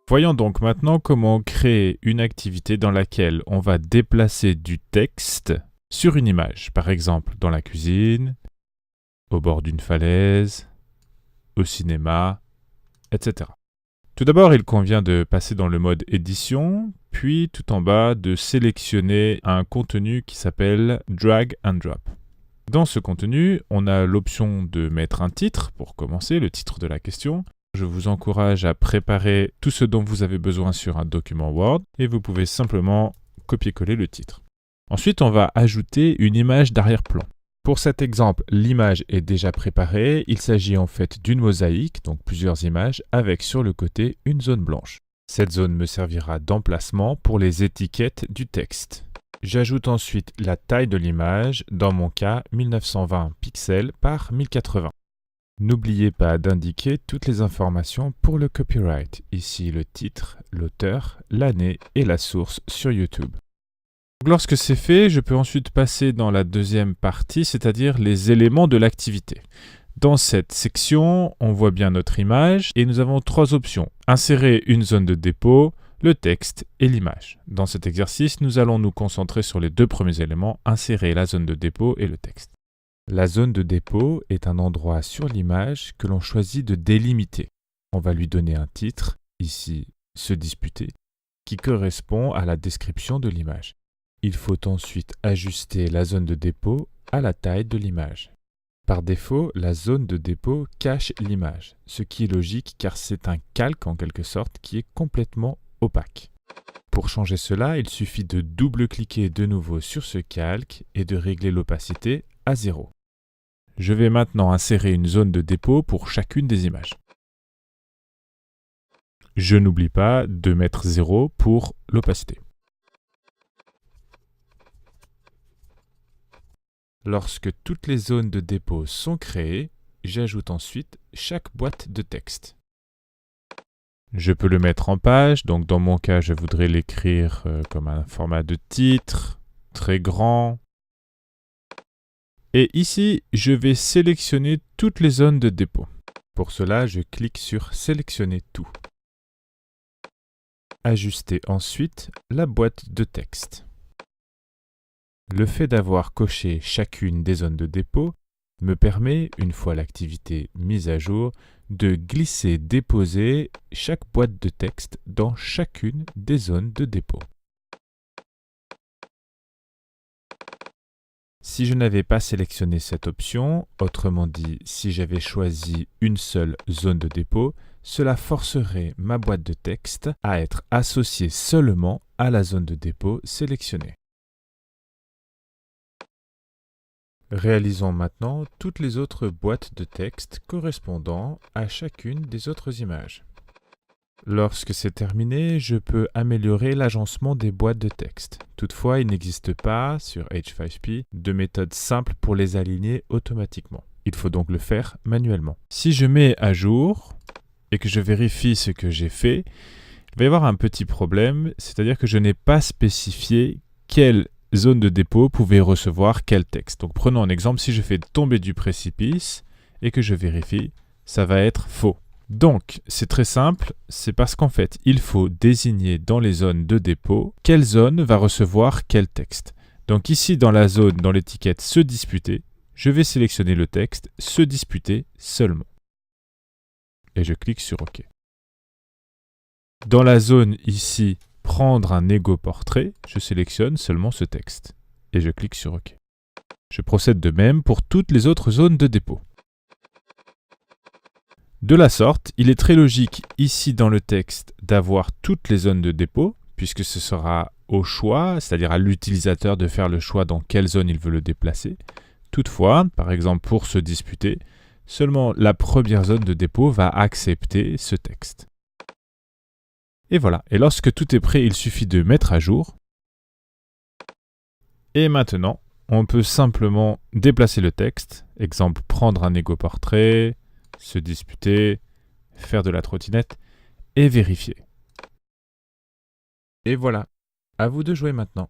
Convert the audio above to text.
Voyons donc maintenant comment créer une activité dans laquelle on va déplacer du texte sur une image, par exemple dans la cuisine, au bord d'une falaise, au cinéma, etc. Tout d'abord, il convient de passer dans le mode édition, puis tout en bas de sélectionner un contenu qui s'appelle Drag and Drop. Dans ce contenu, on a l'option de mettre un titre, pour commencer, le titre de la question. Je vous encourage à préparer tout ce dont vous avez besoin sur un document Word et vous pouvez simplement copier-coller le titre. Ensuite, on va ajouter une image d'arrière-plan. Pour cet exemple, l'image est déjà préparée. Il s'agit en fait d'une mosaïque, donc plusieurs images, avec sur le côté une zone blanche. Cette zone me servira d'emplacement pour les étiquettes du texte. J'ajoute ensuite la taille de l'image, dans mon cas 1920 pixels par 1080. N'oubliez pas d'indiquer toutes les informations pour le copyright, ici le titre, l'auteur, l'année et la source sur YouTube. Lorsque c'est fait, je peux ensuite passer dans la deuxième partie, c'est-à-dire les éléments de l'activité. Dans cette section, on voit bien notre image et nous avons trois options. Insérer une zone de dépôt, le texte et l'image. Dans cet exercice, nous allons nous concentrer sur les deux premiers éléments, insérer la zone de dépôt et le texte. La zone de dépôt est un endroit sur l'image que l'on choisit de délimiter. On va lui donner un titre, ici « Se disputer », qui correspond à la description de l'image. Il faut ensuite ajuster la zone de dépôt à la taille de l'image. Par défaut, la zone de dépôt cache l'image, ce qui est logique car c'est un calque en quelque sorte qui est complètement opaque. Pour changer cela, il suffit de double-cliquer de nouveau sur ce calque et de régler l'opacité à 0. Je vais maintenant insérer une zone de dépôt pour chacune des images. Je n'oublie pas de mettre 0 pour l'opacité. Lorsque toutes les zones de dépôt sont créées, j'ajoute ensuite chaque boîte de texte. Je peux le mettre en page, donc dans mon cas, je voudrais l'écrire comme un format de titre, très grand. Et ici, je vais sélectionner toutes les zones de dépôt. Pour cela, je clique sur « Sélectionner tout ». Ajuster ensuite la boîte de texte. Le fait d'avoir coché chacune des zones de dépôt me permet, une fois l'activité mise à jour, de glisser-déposer chaque boîte de texte dans chacune des zones de dépôt. Si je n'avais pas sélectionné cette option, autrement dit, si j'avais choisi une seule zone de dépôt, cela forcerait ma boîte de texte à être associée seulement à la zone de dépôt sélectionnée. Réalisons maintenant toutes les autres boîtes de texte correspondant à chacune des autres images. Lorsque c'est terminé, je peux améliorer l'agencement des boîtes de texte. Toutefois, il n'existe pas, sur H5P, de méthode simple pour les aligner automatiquement. Il faut donc le faire manuellement. Si je mets à jour et que je vérifie ce que j'ai fait, il va y avoir un petit problème, c'est-à-dire que je n'ai pas spécifié quelle zone de dépôt pouvait recevoir quel texte. Donc prenons un exemple, si je fais tomber du précipice et que je vérifie, ça va être faux. Donc c'est très simple, c'est parce qu'en fait il faut désigner dans les zones de dépôt quelle zone va recevoir quel texte. Donc ici dans la zone, dans l'étiquette se disputer, je vais sélectionner le texte se disputer seulement. Et je clique sur OK. Dans la zone ici prendre un égo-portrait, je sélectionne seulement ce texte et je clique sur OK. Je procède de même pour toutes les autres zones de dépôt. De la sorte, il est très logique ici dans le texte d'avoir toutes les zones de dépôt, puisque ce sera au choix, c'est-à-dire à l'utilisateur de faire le choix dans quelle zone il veut le déplacer. Toutefois, par exemple pour se disputer, seulement la première zone de dépôt va accepter ce texte. Et voilà, et lorsque tout est prêt, il suffit de mettre à jour. Et maintenant, on peut simplement déplacer le texte. Exemple, prendre un égo-portrait, se disputer, faire de la trottinette et vérifier. Et voilà, à vous de jouer maintenant.